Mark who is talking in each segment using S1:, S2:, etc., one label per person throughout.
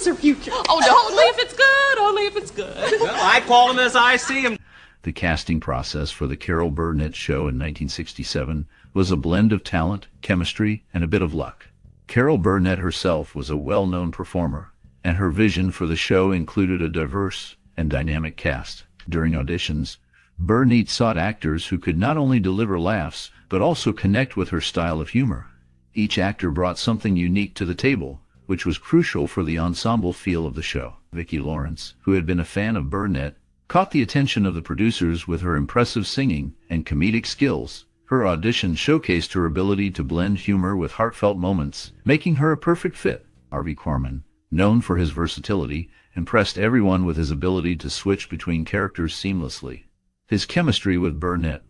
S1: is her future. Oh, no, only if it's good, only if it's good.
S2: Well, I call him as I see him.
S3: The casting process for the Carol Burnett show in 1967 was a blend of talent, chemistry, and a bit of luck. Carol Burnett herself was a well-known performer, and her vision for the show included a diverse and dynamic cast. During auditions, Burnett sought actors who could not only deliver laughs, but also connect with her style of humor. Each actor brought something unique to the table, which was crucial for the ensemble feel of the show. Vicki Lawrence, who had been a fan of Burnett, caught the attention of the producers with her impressive singing and comedic skills. Her audition showcased her ability to blend humor with heartfelt moments, making her a perfect fit. Harvey Korman, known for his versatility, impressed everyone with his ability to switch between characters seamlessly. His chemistry with Burnett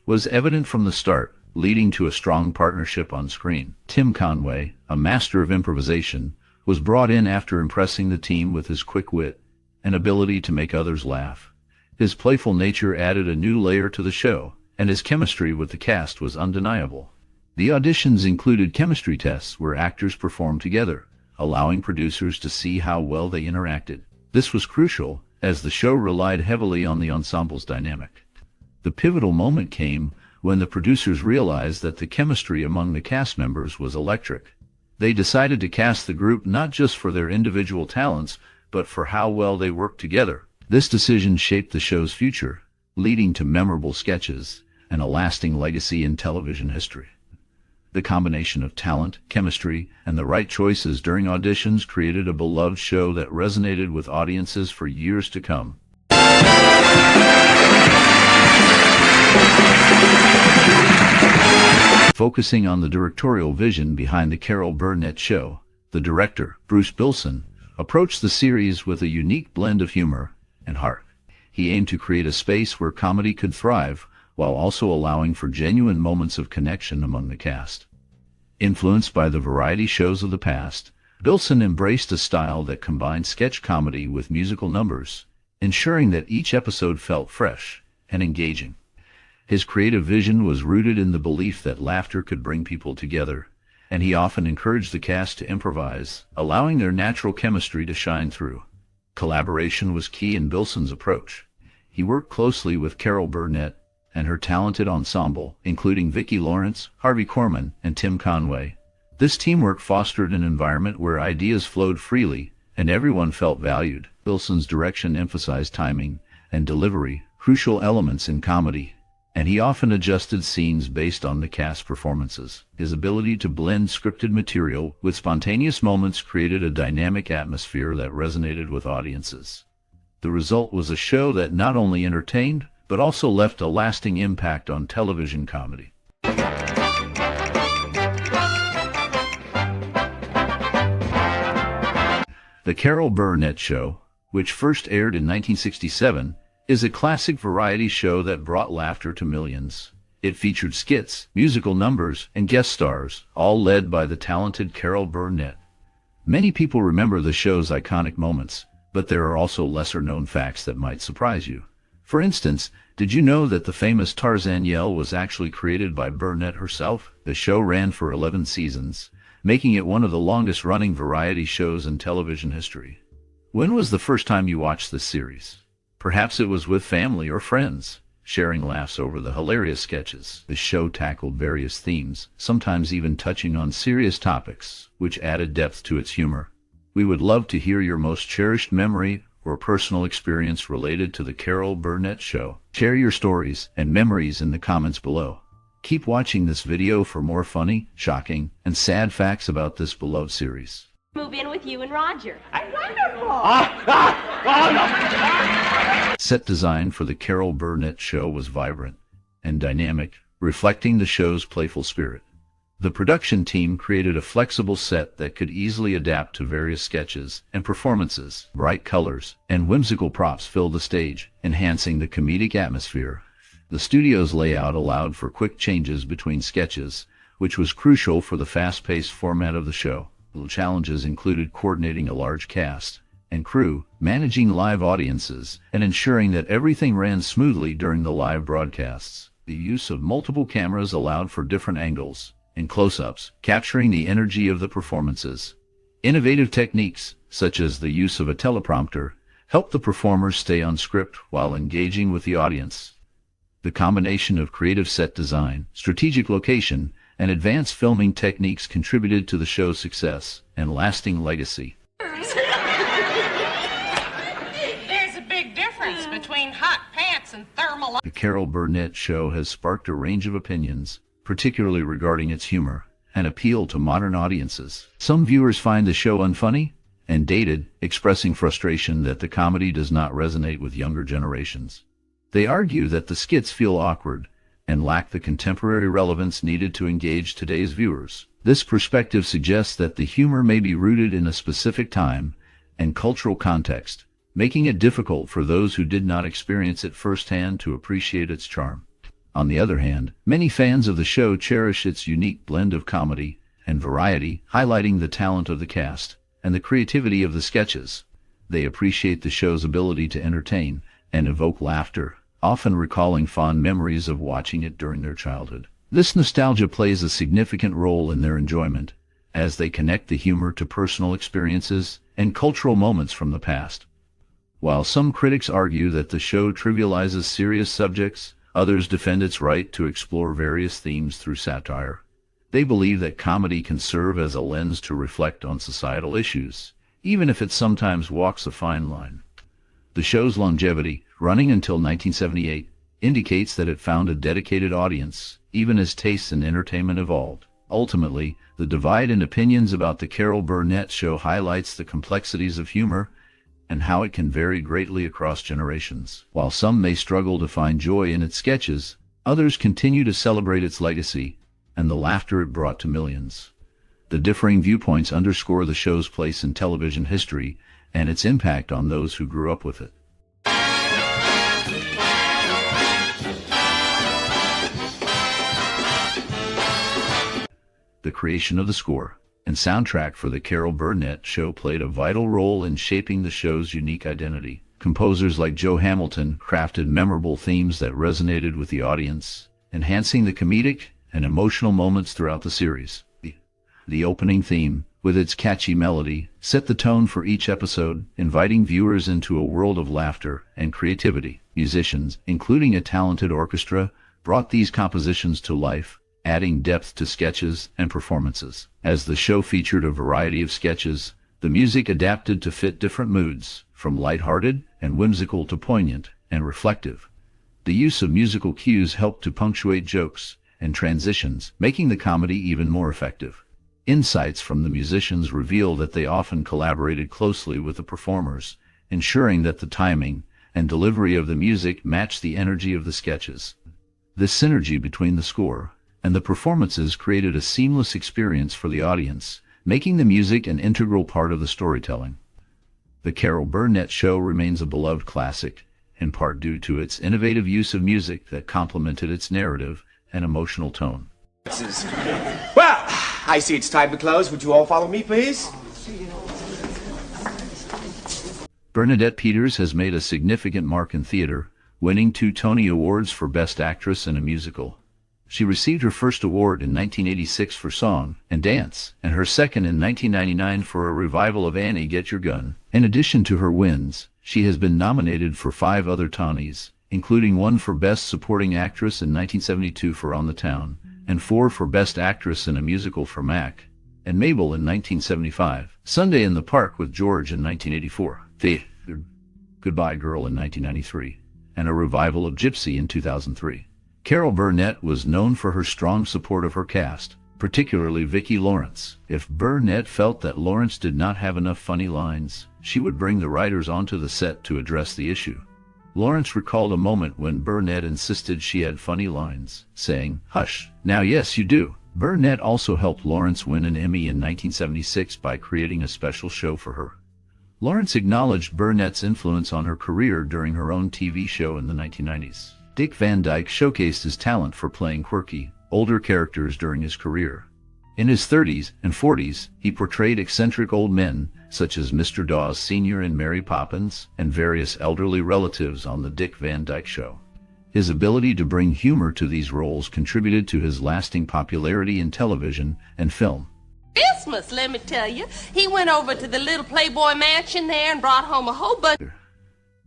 S3: was evident from the start, leading to a strong partnership on screen. Conway, a master of improvisation, was brought in after impressing the team with his quick wit and ability to make others laugh. His playful nature added a new layer to the show, and his chemistry with the cast was undeniable. The auditions included chemistry tests where actors performed together, allowing producers to see how well they interacted. This was crucial, as the show relied heavily on the ensemble's dynamic. The pivotal moment came when the producers realized that the chemistry among the cast members was electric. They decided to cast the group not just for their individual talents, but for how well they worked together. This decision shaped the show's future, leading to memorable sketches and a lasting legacy in television history. The combination of talent, chemistry, and the right choices during auditions created a beloved show that resonated with audiences for years to come. Focusing on the directorial vision behind the Carol Burnett show, the director, Bruce Bilson, approached the series with a unique blend of humor and heart. He aimed to create a space where comedy could thrive, while also allowing for genuine moments of connection among the cast. Influenced by the variety shows of the past, Bilson embraced a style that combined sketch comedy with musical numbers, ensuring that each episode felt fresh and engaging. His creative vision was rooted in the belief that laughter could bring people together, and he often encouraged the cast to improvise, allowing their natural chemistry to shine through. Collaboration was key in Bilson's approach. He worked closely with Carol Burnett and her talented ensemble, including Vicki Lawrence, Harvey Korman, and Conway. This teamwork fostered an environment where ideas flowed freely and everyone felt valued. Bilson's direction emphasized timing and delivery, crucial elements in comedy, and he often adjusted scenes based on the cast performances. His ability to blend scripted material with spontaneous moments created a dynamic atmosphere that resonated with audiences. The result was a show that not only entertained, but also left a lasting impact on television comedy. The Carol Burnett Show, which first aired in 1967, is a classic variety show that brought laughter to millions. It featured skits, musical numbers, and guest stars, all led by the talented Carol Burnett. Many people remember the show's iconic moments, but there are also lesser-known facts that might surprise you. For instance, did you know that the famous Tarzan yell was actually created by Burnett herself? The show ran for 11 seasons, making it one of the longest-running variety shows in television history. When was the first time you watched this series? Perhaps it was with family or friends, sharing laughs over the hilarious sketches. The show tackled various themes, sometimes even touching on serious topics, which added depth to its humor. We would love to hear your most cherished memory or personal experience related to the Carol Burnett Show. Share your stories and memories in the comments below. Keep watching this video for more funny, shocking, and sad facts about this beloved series.
S4: Move in with you and Roger.
S1: Wonderful!
S3: Set design for the Carol Burnett Show was vibrant and dynamic, reflecting the show's playful spirit. The production team created a flexible set that could easily adapt to various sketches and performances. Bright colors and whimsical props filled the stage, enhancing the comedic atmosphere. The studio's layout allowed for quick changes between sketches, which was crucial for the fast-paced format of the show. The challenges included coordinating a large cast and crew, managing live audiences, and ensuring that everything ran smoothly during the live broadcasts. The use of multiple cameras allowed for different angles and close-ups, capturing the energy of the performances. Innovative techniques, such as the use of a teleprompter, help the performers stay on script while engaging with the audience. The combination of creative set design, strategic location, and advanced filming techniques contributed to the show's success and lasting legacy.
S5: There's a big difference between hot pants and thermal.
S3: The Carol Burnett Show has sparked a range of opinions, particularly regarding its humor and appeal to modern audiences. Some viewers find the show unfunny and dated, expressing frustration that the comedy does not resonate with younger generations. They argue that the skits feel awkward and lack the contemporary relevance needed to engage today's viewers. This perspective suggests that the humor may be rooted in a specific time and cultural context, making it difficult for those who did not experience it firsthand to appreciate its charm. On the other hand, many fans of the show cherish its unique blend of comedy and variety, highlighting the talent of the cast and the creativity of the sketches. They appreciate the show's ability to entertain and evoke laughter, often recalling fond memories of watching it during their childhood. This nostalgia plays a significant role in their enjoyment, as they connect the humor to personal experiences and cultural moments from the past. While some critics argue that the show trivializes serious subjects, others defend its right to explore various themes through satire. They believe that comedy can serve as a lens to reflect on societal issues, even if it sometimes walks a fine line. The show's longevity, running until 1978, indicates that it found a dedicated audience, even as tastes in entertainment evolved. Ultimately, the divide in opinions about the Carol Burnett Show highlights the complexities of humor and how it can vary greatly across generations. While some may struggle to find joy in its sketches, others continue to celebrate its legacy and the laughter it brought to millions. The differing viewpoints underscore the show's place in television history and its impact on those who grew up with it. The creation of the score and soundtrack for the Carol Burnett Show played a vital role in shaping the show's unique identity. Composers like Joe Hamilton crafted memorable themes that resonated with the audience, enhancing the comedic and emotional moments throughout the series. The opening theme, with its catchy melody, set the tone for each episode, inviting viewers into a world of laughter and creativity. Musicians, including a talented orchestra, brought these compositions to life, adding depth to sketches and performances. As the show featured a variety of sketches, the music adapted to fit different moods, from lighthearted and whimsical to poignant and reflective. The use of musical cues helped to punctuate jokes and transitions, making the comedy even more effective. Insights from the musicians reveal that they often collaborated closely with the performers, ensuring that the timing and delivery of the music matched the energy of the sketches. This synergy between the score and the performances created a seamless experience for the audience, making the music an integral part of the storytelling. The Carol Burnett Show remains a beloved classic, in part due to its innovative use of music that complemented its narrative and emotional tone.
S6: Well, I see it's time to close. Would you all follow me, please?
S3: Bernadette Peters has made a significant mark in theater, winning 2 Tony Awards for Best Actress in a Musical. She received her first award in 1986 for Song and Dance, and her second in 1999 for a revival of Annie, Get Your Gun. In addition to her wins, she has been nominated for 5 other Tonys, including 1 for Best Supporting Actress in 1972 for On the Town, and 4 for Best Actress in a Musical for Mac and Mabel in 1975, Sunday in the Park with George in 1984, The Goodbye Girl in 1993, and a revival of Gypsy in 2003. Carol Burnett was known for her strong support of her cast, particularly Vicki Lawrence. If Burnett felt that Lawrence did not have enough funny lines, she would bring the writers onto the set to address the issue. Lawrence recalled a moment when Burnett insisted she had funny lines, saying, "Hush, now yes you do." Burnett also helped Lawrence win an Emmy in 1976 by creating a special show for her. Lawrence acknowledged Burnett's influence on her career during her own TV show in the 1990s. Dick Van Dyke showcased his talent for playing quirky, older characters during his career. In his 30s and 40s, he portrayed eccentric old men, such as Mr. Dawes Sr. in Mary Poppins, and various elderly relatives on The Dick Van Dyke Show. His ability to bring humor to these roles contributed to his lasting popularity in television and film.
S1: Christmas, let me tell you. He went over to the little Playboy mansion there and brought home a whole bunch.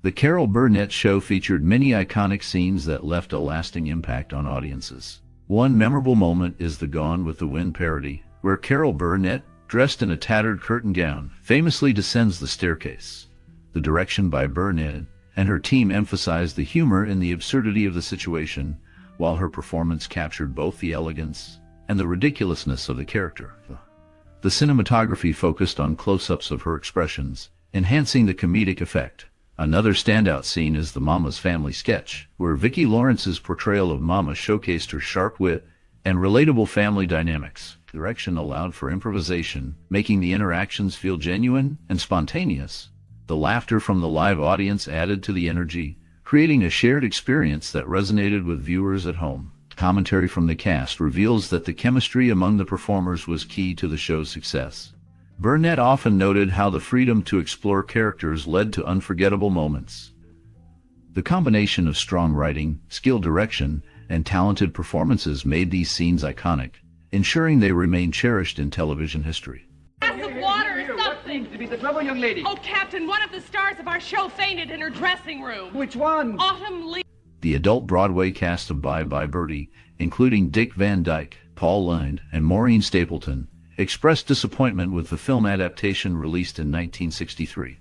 S3: The Carol Burnett show featured many iconic scenes that left a lasting impact on audiences. One memorable moment is the Gone with the Wind parody, where Carol Burnett, dressed in a tattered curtain gown, famously descends the staircase. The direction by Burnett and her team emphasized the humor and the absurdity of the situation, while her performance captured both the elegance and the ridiculousness of the character. The cinematography focused on close-ups of her expressions, enhancing the comedic effect. Another standout scene is the Mama's Family sketch, where Vicki Lawrence's portrayal of Mama showcased her sharp wit and relatable family dynamics. Direction allowed for improvisation, making the interactions feel genuine and spontaneous. The laughter from the live audience added to the energy, creating a shared experience that resonated with viewers at home. Commentary from the cast reveals that the chemistry among the performers was key to the show's success. Burnett often noted how the freedom to explore characters led to unforgettable moments. The combination of strong writing, skilled direction, and talented performances made these scenes iconic, ensuring they remain cherished in television history.
S5: Glass of water or something.
S6: To be the trouble, young lady.
S5: Oh, Captain, one of the stars of our show fainted in her dressing room.
S6: Which one?
S5: Autumn Lee.
S3: The adult Broadway cast of Bye Bye Birdie, including Dick Van Dyke, Paul Lynde, and Maureen Stapleton, expressed disappointment with the film adaptation released in 1963.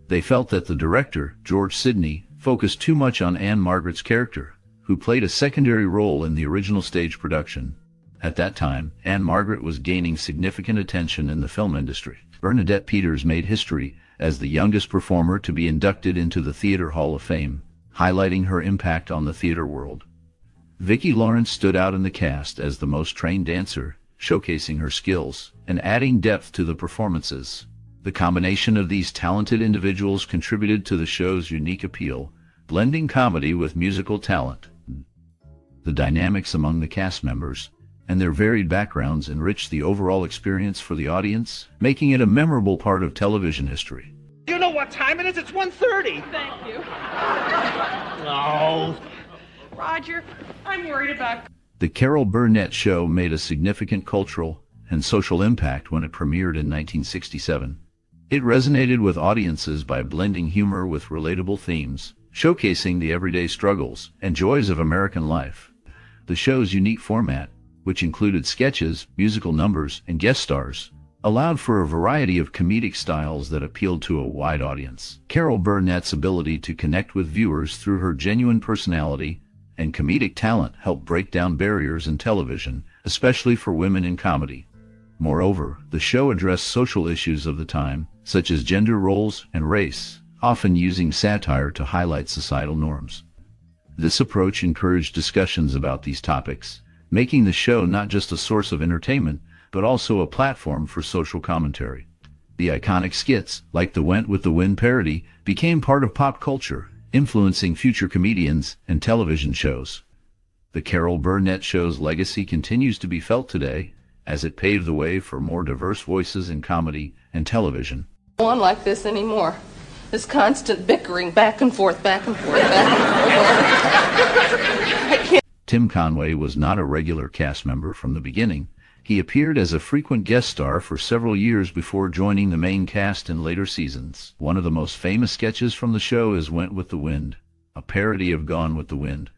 S3: They felt that the director, George Sidney, focused too much on Anne Margaret's character, who played a secondary role in the original stage production. At that time, Anne Margaret was gaining significant attention in the film industry. Bernadette Peters made history as the youngest performer to be inducted into the Theatre Hall of Fame, highlighting her impact on the theater world. Vicki Lawrence stood out in the cast as the most trained dancer, showcasing her skills and adding depth to the performances. The combination of these talented individuals contributed to the show's unique appeal, blending comedy with musical talent. The dynamics among the cast members and their varied backgrounds enriched the overall experience for the audience, making it a memorable part of television history.
S2: You know what time it is? It's 1:30.
S5: Thank you.
S2: No.
S5: Roger, I'm worried about...
S3: The Carol Burnett show made a significant cultural and social impact when it premiered in 1967. It resonated with audiences by blending humor with relatable themes, showcasing the everyday struggles and joys of American life. The show's unique format, which included sketches, musical numbers, and guest stars, allowed for a variety of comedic styles that appealed to a wide audience. Carol Burnett's ability to connect with viewers through her genuine personality and comedic talent helped break down barriers in television, especially for women in comedy. Moreover, the show addressed social issues of the time, such as gender roles and race, often using satire to highlight societal norms. This approach encouraged discussions about these topics, making the show not just a source of entertainment, but also a platform for social commentary. The iconic skits, like the Went with the Wind parody, became part of pop culture, influencing future comedians and television shows. The Carol Burnett show's legacy continues to be felt today, as it paved the way for more diverse voices in comedy and television.
S1: Go on like this anymore. This constant bickering back and forth, back and forth, back and forth. I can't.
S3: Tim Conway was not a regular cast member from the beginning. He appeared as a frequent guest star for several years before joining the main cast in later seasons. One of the most famous sketches from the show is Went with the Wind, a parody of Gone with the Wind.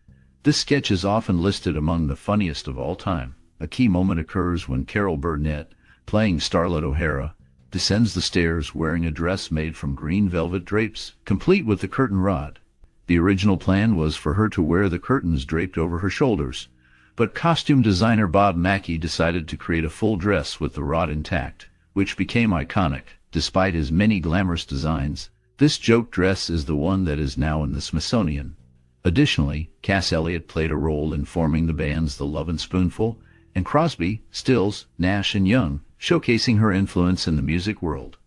S3: This sketch is often listed among the funniest of all time. A key moment occurs when Carol Burnett, playing Starlet O'Hara, descends the stairs wearing a dress made from green velvet drapes, complete with the curtain rod. The original plan was for her to wear the curtains draped over her shoulders, but costume designer Bob Mackie decided to create a full dress with the rod intact, which became iconic. Despite his many glamorous designs, this joke dress is the one that is now in the Smithsonian. Additionally, Cass Elliot played a role in forming the bands The Lovin' Spoonful and Crosby, Stills, Nash and Young, showcasing her influence in the music world.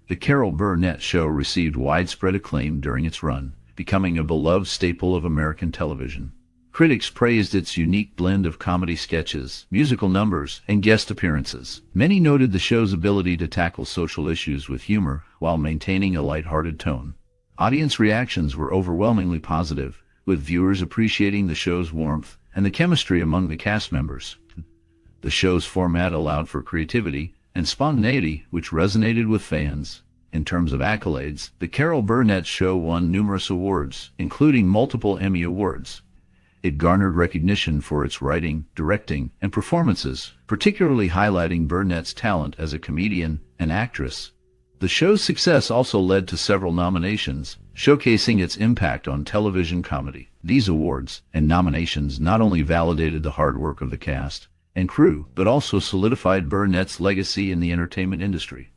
S3: The Carol Burnett show received widespread acclaim during its run, becoming a beloved staple of American television. Critics praised its unique blend of comedy sketches, musical numbers, and guest appearances. Many noted the show's ability to tackle social issues with humor while maintaining a lighthearted tone. Audience reactions were overwhelmingly positive, with viewers appreciating the show's warmth and the chemistry among the cast members. The show's format allowed for creativity and spontaneity, which resonated with fans. In terms of accolades, the Carol Burnett show won numerous awards, including multiple Emmy Awards. It garnered recognition for its writing, directing, and performances, particularly highlighting Burnett's talent as a comedian and actress. The show's success also led to several nominations, showcasing its impact on television comedy. These awards and nominations not only validated the hard work of the cast and crew, but also solidified Burnett's legacy in the entertainment industry.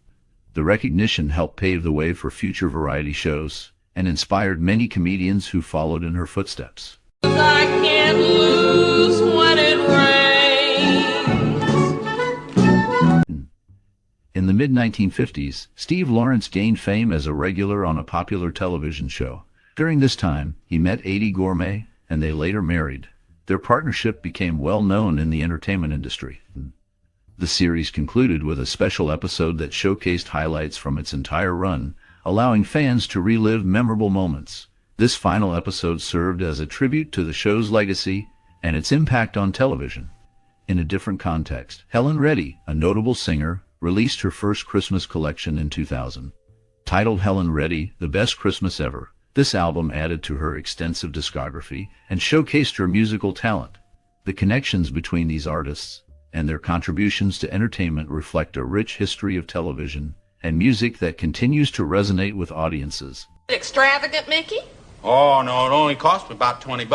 S3: The recognition helped pave the way for future variety shows and inspired many comedians who followed in her footsteps.
S1: I can't lose when it rains.
S3: In the mid-1950s, Steve Lawrence gained fame as a regular on a popular television show. During this time, he met Eddie Gourmet, and they later married. Their partnership became well known in the entertainment industry. The series concluded with a special episode that showcased highlights from its entire run, allowing fans to relive memorable moments. This final episode served as a tribute to the show's legacy and its impact on television. In a different context, Helen Reddy, a notable singer, released her first Christmas collection in 2000. Titled Helen Reddy, The Best Christmas Ever, this album added to her extensive discography and showcased her musical talent. The connections between these artists and their contributions to entertainment reflect a rich history of television and music that continues to resonate with audiences.
S1: Extravagant, Mickey?
S7: Oh, no, it only cost me about $20.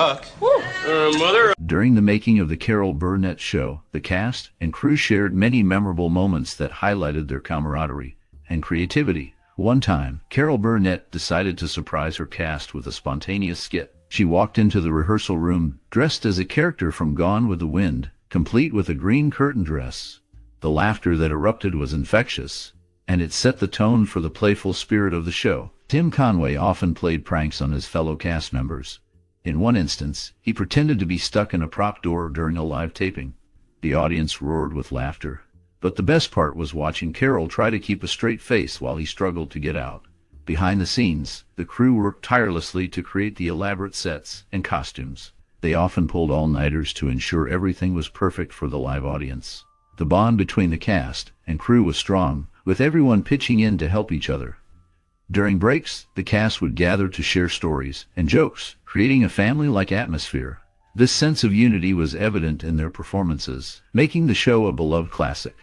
S7: Mother.
S3: During the making of the Carol Burnett show, the cast and crew shared many memorable moments that highlighted their camaraderie and creativity. One time, Carol Burnett decided to surprise her cast with a spontaneous skit. She walked into the rehearsal room dressed as a character from Gone with the Wind, complete with a green curtain dress. The laughter that erupted was infectious, and it set the tone for the playful spirit of the show. Tim Conway often played pranks on his fellow cast members. In one instance, he pretended to be stuck in a prop door during a live taping. The audience roared with laughter, but the best part was watching Carol try to keep a straight face while he struggled to get out. Behind the scenes, the crew worked tirelessly to create the elaborate sets and costumes. They often pulled all-nighters to ensure everything was perfect for the live audience. The bond between the cast and crew was strong, with everyone pitching in to help each other. During breaks, the cast would gather to share stories and jokes, creating a family-like atmosphere. This sense of unity was evident in their performances, making the show a beloved classic.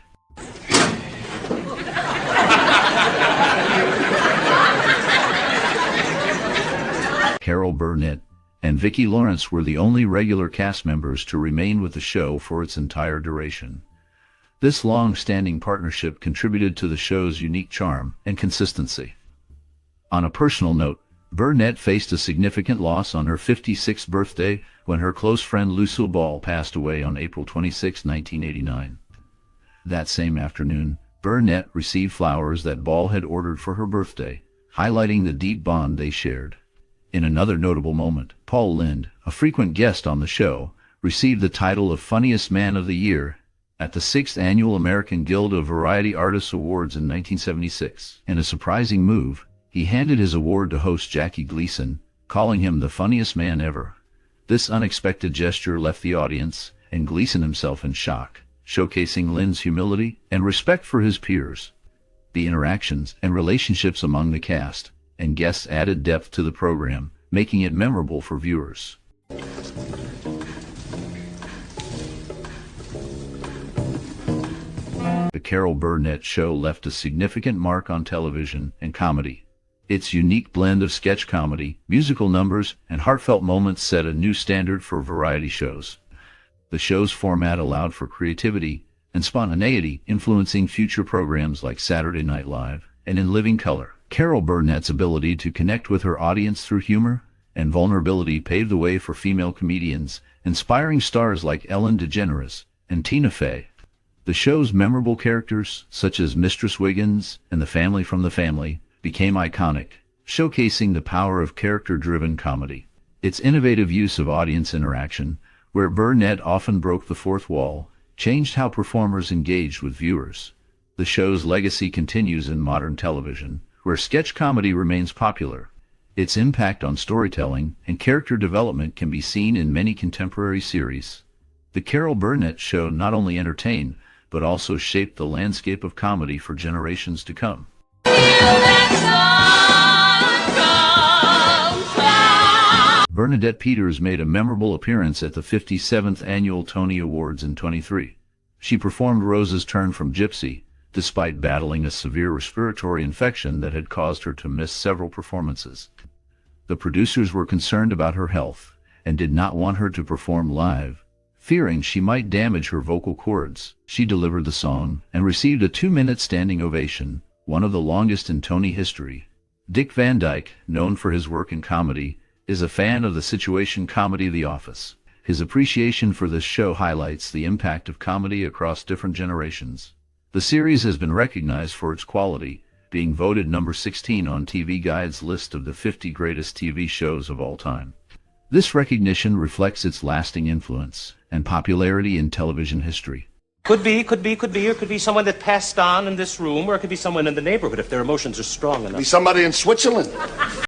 S3: Carol Burnett and Vicki Lawrence were the only regular cast members to remain with the show for its entire duration. This long-standing partnership contributed to the show's unique charm and consistency. On a personal note, Burnett faced a significant loss on her 56th birthday when her close friend Lucille Ball passed away on April 26, 1989. That same afternoon, Burnett received flowers that Ball had ordered for her birthday, highlighting the deep bond they shared. In another notable moment, Paul Lynde, a frequent guest on the show, received the title of Funniest Man of the Year at the 6th Annual American Guild of Variety Artists Awards in 1976. In a surprising move, he handed his award to host Jackie Gleason, calling him the funniest man ever. This unexpected gesture left the audience and Gleason himself in shock, showcasing Lynde's humility and respect for his peers. The interactions and relationships among the cast and guests added depth to the program, making it memorable for viewers. The Carol Burnett show left a significant mark on television and comedy. Its unique blend of sketch comedy, musical numbers, and heartfelt moments set a new standard for variety shows. The show's format allowed for creativity and spontaneity, influencing future programs like Saturday Night Live and In Living Color. Carol Burnett's ability to connect with her audience through humor and vulnerability paved the way for female comedians, inspiring stars like Ellen DeGeneres and Tina Fey. The show's memorable characters, such as Mistress Wiggins and the family from the family, became iconic, showcasing the power of character-driven comedy. Its innovative use of audience interaction, where Burnett often broke the fourth wall, changed how performers engaged with viewers. The show's legacy continues in modern television, where sketch comedy remains popular. Its impact on storytelling and character development can be seen in many contemporary series. The Carol Burnett Show not only entertained, but also shaped the landscape of comedy for generations to come. Bernadette Peters made a memorable appearance at the 57th Annual Tony Awards in 23. She performed Rose's Turn from Gypsy, despite battling a severe respiratory infection that had caused her to miss several performances. The producers were concerned about her health and did not want her to perform live, fearing she might damage her vocal cords. She delivered the song and received a 2-minute standing ovation, one of the longest in Tony history. Dick Van Dyke, known for his work in comedy, is a fan of the situation comedy The Office. His appreciation for this show highlights the impact of comedy across different generations. The series has been recognized for its quality, being voted number 16 on TV Guide's list of the 50 greatest TV shows of all time. This recognition reflects its lasting influence and popularity in television history.
S6: Could be, or could be someone that passed on in this room, or it could be someone in the neighborhood if their emotions are strong enough.
S8: Be somebody in Switzerland.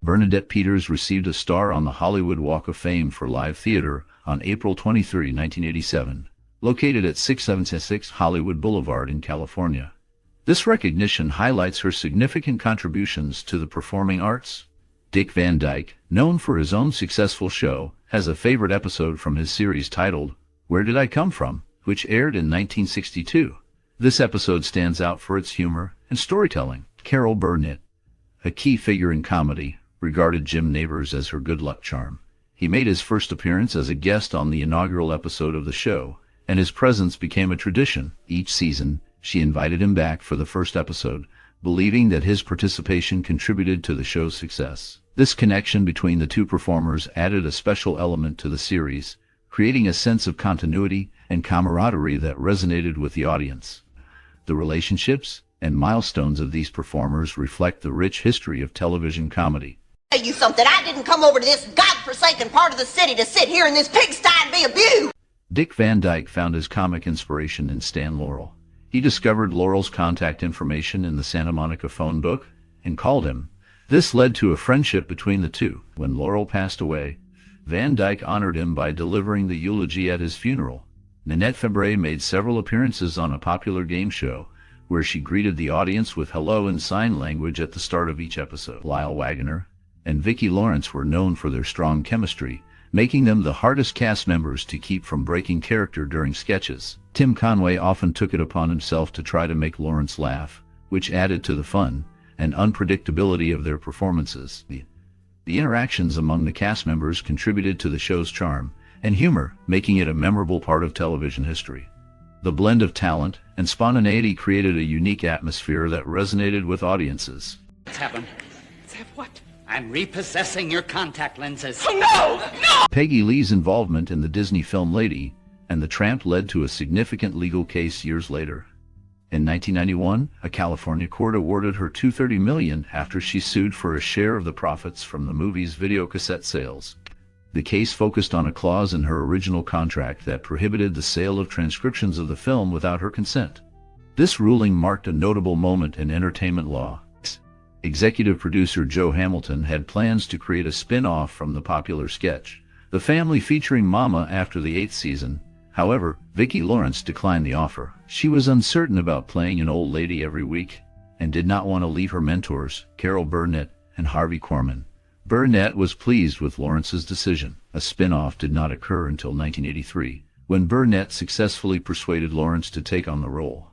S3: Bernadette Peters received a star on the Hollywood Walk of Fame for live theater on April 23, 1987, located at 6766 Hollywood Boulevard in California. This recognition highlights her significant contributions to the performing arts. Dick Van Dyke, known for his own successful show, has a favorite episode from his series titled, Where Did I Come From?, which aired in 1962. This episode stands out for its humor and storytelling. Carol Burnett, a key figure in comedy, regarded Jim Nabors as her good luck charm. He made his first appearance as a guest on the inaugural episode of the show, and his presence became a tradition. Each season, she invited him back for the first episode, believing that his participation contributed to the show's success. This connection between the two performers added a special element to the series, creating a sense of continuity and camaraderie that resonated with the audience. The relationships and milestones of these performers reflect the rich history of television comedy.
S9: Tell you something, I didn't come over to this godforsaken part of the city to sit here in this pigsty and be abused.
S3: Dick Van Dyke found his comic inspiration in Stan Laurel. He discovered Laurel's contact information in the Santa Monica phone book and called him. This led to a friendship between the two. When Laurel passed away, Van Dyke honored him by delivering the eulogy at his funeral. Nanette Fabray made several appearances on a popular game show, where she greeted the audience with hello in sign language at the start of each episode. Lyle Waggoner and Vicki Lawrence were known for their strong chemistry, making them the hardest cast members to keep from breaking character during sketches. Tim Conway often took it upon himself to try to make Lawrence laugh, which added to the fun and unpredictability of their performances. The interactions among the cast members contributed to the show's charm and humor, making it a memorable part of television history. The blend of talent and spontaneity created a unique atmosphere that resonated with audiences.
S10: What's happened? What's happened? What? I'm repossessing your contact lenses.
S2: Oh, no! No!
S3: Peggy Lee's involvement in the Disney film Lady and the Tramp led to a significant legal case years later. In 1991, a California court awarded her $230 million after she sued for a share of the profits from the movie's videocassette sales. The case focused on a clause in her original contract that prohibited the sale of transcriptions of the film without her consent. This ruling marked a notable moment in entertainment law. Executive producer Joe Hamilton had plans to create a spin-off from the popular sketch, The Family, featuring Mama, after the 8th season. However, Vicki Lawrence declined the offer. She was uncertain about playing an old lady every week and did not want to leave her mentors, Carol Burnett and Harvey Korman. Burnett was pleased with Lawrence's decision. A spin-off did not occur until 1983, when Burnett successfully persuaded Lawrence to take on the role.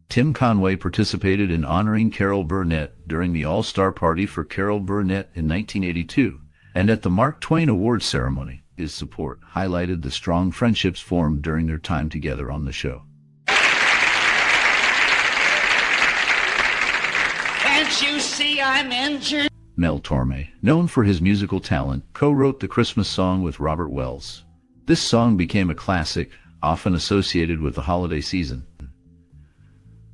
S3: Tim Conway participated in honoring Carol Burnett during the All-Star Party for Carol Burnett in 1982, and at the Mark Twain Awards ceremony. His support highlighted the strong friendships formed during their time together on the show.
S10: Can't you see I'm injured?
S3: Mel Torme, known for his musical talent, co-wrote the Christmas song with Robert Wells. This song became a classic, often associated with the holiday season.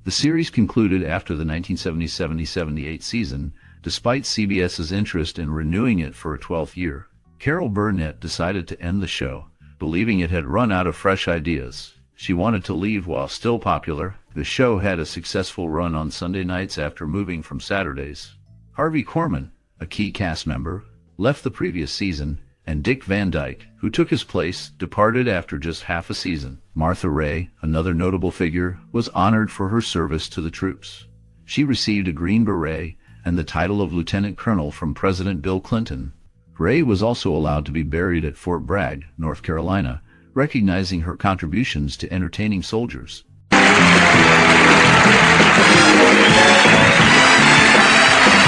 S3: The series concluded after the 1977-78 season, despite CBS's interest in renewing it for a 12th year. Carol Burnett decided to end the show, believing it had run out of fresh ideas. She wanted to leave while still popular. The show had a successful run on Sunday nights after moving from Saturdays. Harvey Korman, a key cast member, left the previous season, and Dick Van Dyke, who took his place, departed after just half a season. Martha Ray, another notable figure, was honored for her service to the troops. She received a Green Beret and the title of Lieutenant Colonel from President Bill Clinton. Ray was also allowed to be buried at Fort Bragg, North Carolina, recognizing her contributions to entertaining soldiers.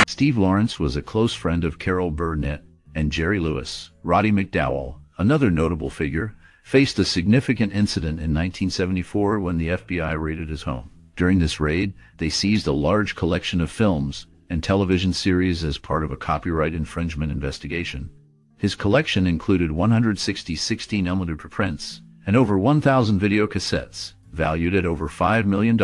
S3: Steve Lawrence was a close friend of Carol Burnett and Jerry Lewis. Roddy McDowell, another notable figure, faced a significant incident in 1974 when the FBI raided his home. During this raid, they seized a large collection of films and television series as part of a copyright infringement investigation. His collection included 160 16mm prints and over 1,000 video cassettes, valued at over $5 million.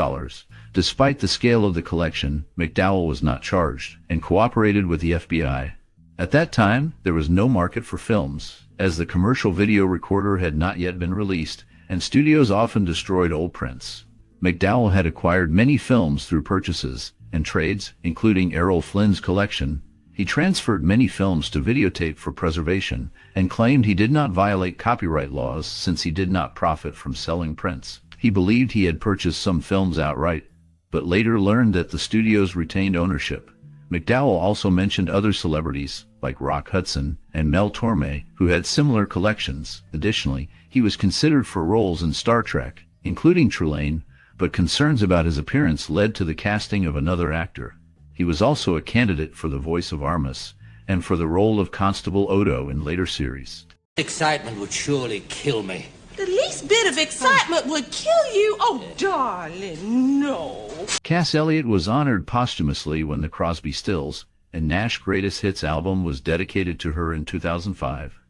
S3: Despite the scale of the collection, McDowell was not charged and cooperated with the FBI. At that time, there was no market for films, as the commercial video recorder had not yet been released, and studios often destroyed old prints. McDowell had acquired many films through purchases and trades, including Errol Flynn's collection. He transferred many films to videotape for preservation and claimed he did not violate copyright laws since he did not profit from selling prints. He believed he had purchased some films outright, but later learned that the studios retained ownership. McDowell also mentioned other celebrities, like Rock Hudson and Mel Torme, who had similar collections. Additionally, he was considered for roles in Star Trek, including Trelane, but concerns about his appearance led to the casting of another actor. He was also a candidate for the voice of Armus and for the role of Constable Odo in later series.
S10: Excitement would surely kill me.
S8: The least bit of excitement would kill you. Oh, darling, no.
S3: Cass Elliot was honored posthumously when the Crosby, Stills and Nash Greatest Hits album was dedicated to her in 2005.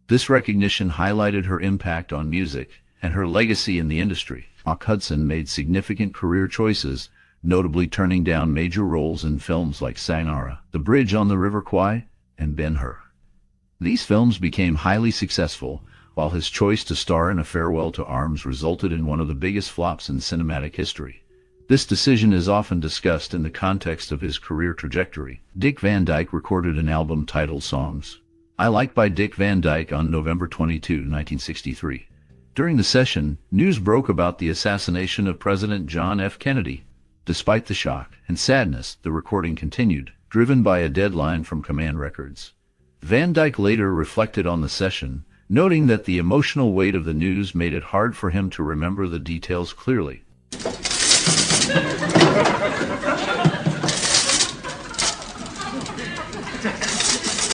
S3: This recognition highlighted her impact on music and her legacy in the industry. Rock Hudson made significant career choices, notably turning down major roles in films like Sayonara, The Bridge on the River Kwai, and Ben-Hur. These films became highly successful, while his choice to star in A Farewell to Arms resulted in one of the biggest flops in cinematic history. This decision is often discussed in the context of his career trajectory. Dick Van Dyke recorded an album titled Songs I Like by Dick Van Dyke on November 22, 1963. During the session, news broke about the assassination of President John F. Kennedy. Despite the shock and sadness, the recording continued, driven by a deadline from Command Records. Van Dyke later reflected on the session, noting that the emotional weight of the news made it hard for him to remember the details clearly.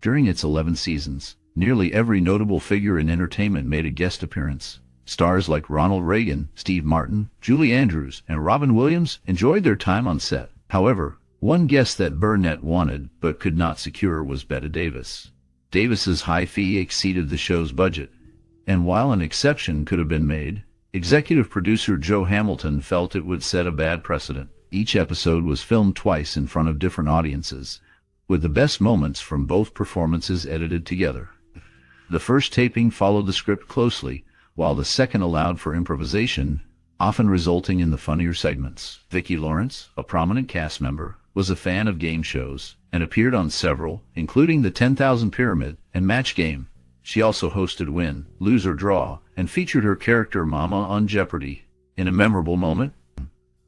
S3: During its 11 seasons, nearly every notable figure in entertainment made a guest appearance. Stars like Ronald Reagan, Steve Martin, Julie Andrews, and Robin Williams enjoyed their time on set. However, one guest that Burnett wanted but could not secure was Bette Davis. Davis's high fee exceeded the show's budget, and while an exception could have been made, executive producer Joe Hamilton felt it would set a bad precedent. Each episode was filmed twice in front of different audiences, with the best moments from both performances edited together. The first taping followed the script closely, while the second allowed for improvisation, often resulting in the funnier segments. Vicki Lawrence, a prominent cast member, was a fan of game shows and appeared on several, including the 10,000 Pyramid and Match Game. She also hosted Win, Lose or Draw, and featured her character Mama on Jeopardy! In a memorable moment,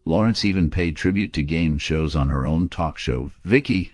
S3: Lawrence even paid tribute to game shows on her own talk show, Vicki.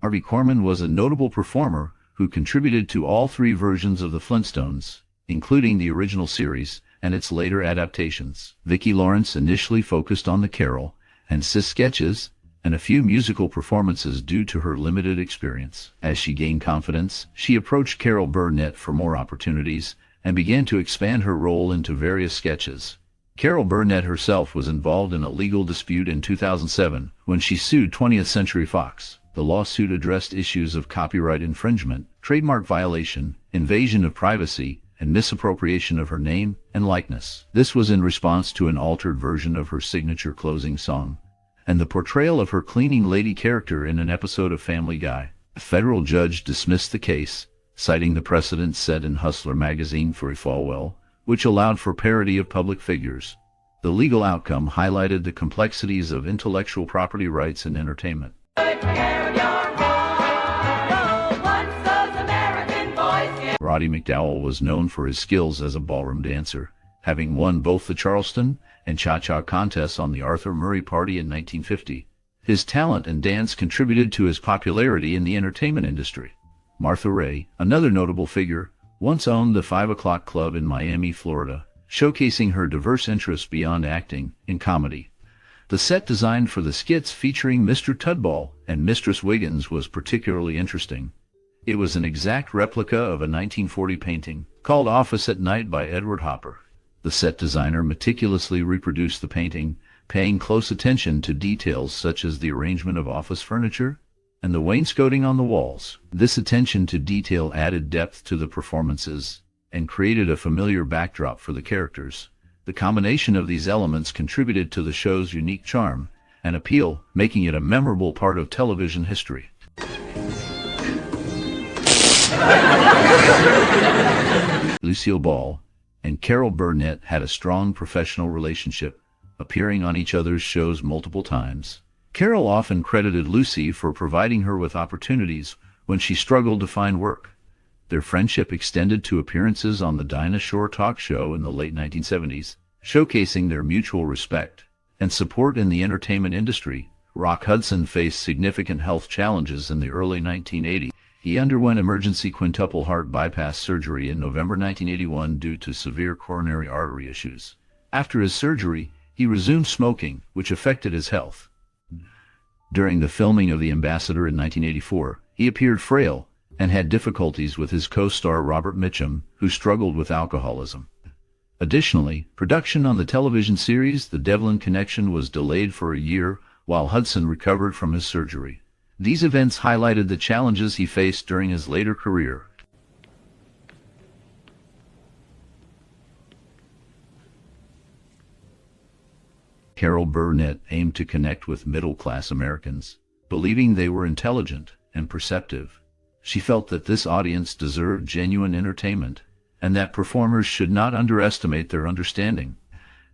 S3: Harvey Korman was a notable performer who contributed to all three versions of the Flintstones, including the original series and its later adaptations. Vicki Lawrence initially focused on the Carol and Sis sketches and a few musical performances due to her limited experience. As she gained confidence, she approached Carol Burnett for more opportunities and began to expand her role into various sketches. Carol Burnett herself was involved in a legal dispute in 2007 when she sued 20th Century Fox. The lawsuit addressed issues of copyright infringement, trademark violation, invasion of privacy, and misappropriation of her name and likeness. This was in response to an altered version of her signature closing song, and the portrayal of her cleaning lady character in an episode of Family Guy. A federal judge dismissed the case, citing the precedent set in Hustler magazine for Falwell, which allowed for parody of public figures. The legal outcome highlighted the complexities of intellectual property rights in entertainment. Roddy McDowall was known for his skills as a ballroom dancer, having won both the Charleston and Cha-Cha contests on the Arthur Murray Party in 1950. His talent and dance contributed to his popularity in the entertainment industry. Martha Raye, another notable figure, once owned the 5 O'Clock Club in Miami, Florida, showcasing her diverse interests beyond acting in comedy. The set designed for the skits featuring Mr. Tudball and Mistress Wiggins was particularly interesting. It was an exact replica of a 1940 painting called Office at Night by Edward Hopper. The set designer meticulously reproduced the painting, paying close attention to details such as the arrangement of office furniture and the wainscoting on the walls. This attention to detail added depth to the performances and created a familiar backdrop for the characters. The combination of these elements contributed to the show's unique charm and appeal, making it a memorable part of television history. Lucille Ball and Carol Burnett had a strong professional relationship, appearing on each other's shows multiple times. Carol often credited Lucy for providing her with opportunities when she struggled to find work. Their friendship extended to appearances on the Dinah Shore talk show in the late 1970s, showcasing their mutual respect and support in the entertainment industry. Rock Hudson faced significant health challenges in the early 1980s. He underwent emergency quintuple heart bypass surgery in November 1981 due to severe coronary artery issues. After his surgery, he resumed smoking, which affected his health. During the filming of The Ambassador in 1984, he appeared frail and had difficulties with his co-star Robert Mitchum, who struggled with alcoholism. Additionally, production on the television series The Devlin Connection was delayed for a year while Hudson recovered from his surgery. These events highlighted the challenges he faced during his later career. Carol Burnett aimed to connect with middle-class Americans, believing they were intelligent and perceptive. She felt that this audience deserved genuine entertainment, and that performers should not underestimate their understanding.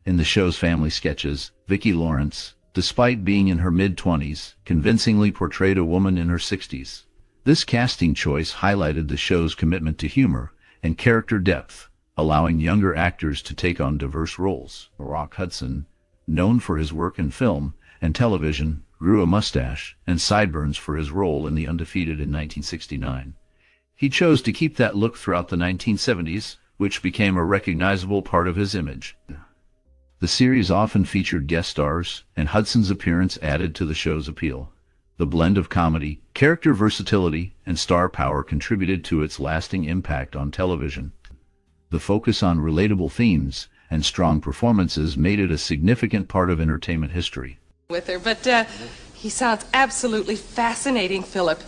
S3: In the show's family sketches, Vicki Lawrence, despite being in her mid-20s, convincingly portrayed a woman in her 60s. This casting choice highlighted the show's commitment to humor and character depth, allowing younger actors to take on diverse roles. Rock Hudson, known for his work in film and television, grew a mustache and sideburns for his role in The Undefeated in 1969. He chose to keep that look throughout the 1970s, which became a recognizable part of his image. The series often featured guest stars, and Hudson's appearance added to the show's appeal. The blend of comedy, character versatility, and star power contributed to its lasting impact on television. The focus on relatable themes and strong performances made it a significant part of entertainment history.
S1: With her, but he sounds absolutely fascinating, Philip.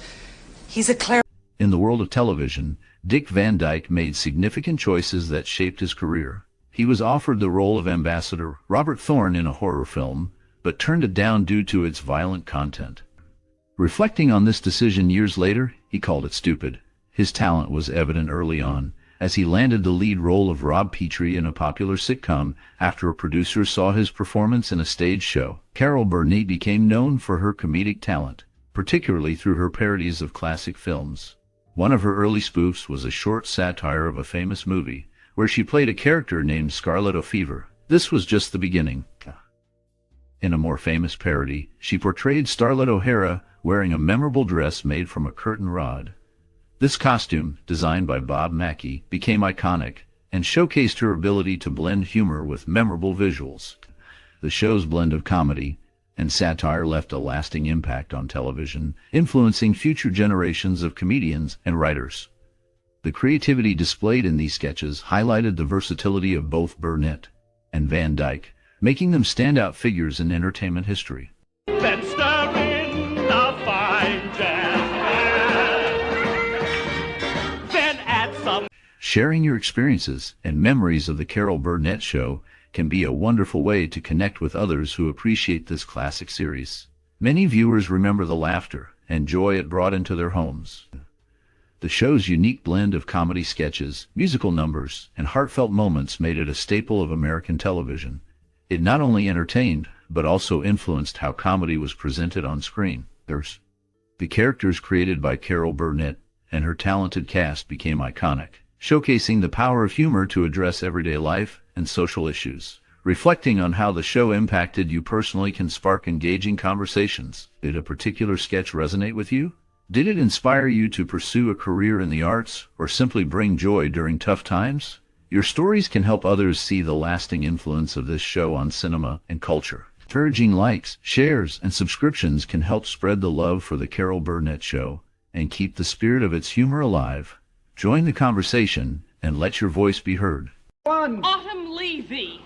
S1: He's a
S3: In the world of television, Dick Van Dyke made significant choices that shaped his career. He was offered the role of Ambassador Robert Thorne in a horror film, but turned it down due to its violent content. Reflecting on this decision years later, he called it stupid. His talent was evident early on, as he landed the lead role of Rob Petrie in a popular sitcom after a producer saw his performance in a stage show. Carol Burnett became known for her comedic talent, particularly through her parodies of classic films. One of her early spoofs was a short satire of a famous movie, where she played a character named Scarlet O'Fever. This was just the beginning. In a more famous parody, she portrayed Starlet O'Hara wearing a memorable dress made from a curtain rod. This costume, designed by Bob Mackie, became iconic and showcased her ability to blend humor with memorable visuals. The show's blend of comedy and satire left a lasting impact on television, influencing future generations of comedians and writers. The creativity displayed in these sketches highlighted the versatility of both Burnett and Van Dyke, making them standout figures in entertainment history.
S2: Then stir in the fine jazz. Then add some.
S3: Sharing your experiences and memories of the Carol Burnett Show can be a wonderful way to connect with others who appreciate this classic series. Many viewers remember the laughter and joy it brought into their homes. The show's unique blend of comedy sketches, musical numbers, and heartfelt moments made it a staple of American television. It not only entertained, but also influenced how comedy was presented on screen. The characters created by Carol Burnett and her talented cast became iconic, showcasing the power of humor to address everyday life and social issues. Reflecting on how the show impacted you personally can spark engaging conversations. Did a particular sketch resonate with you? Did it inspire you to pursue a career in the arts or simply bring joy during tough times? Your stories can help others see the lasting influence of this show on cinema and culture. Encouraging likes, shares, and subscriptions can help spread the love for the Carol Burnett Show and keep the spirit of its humor alive. Join the conversation and let your voice be heard.
S5: Autumn Levy.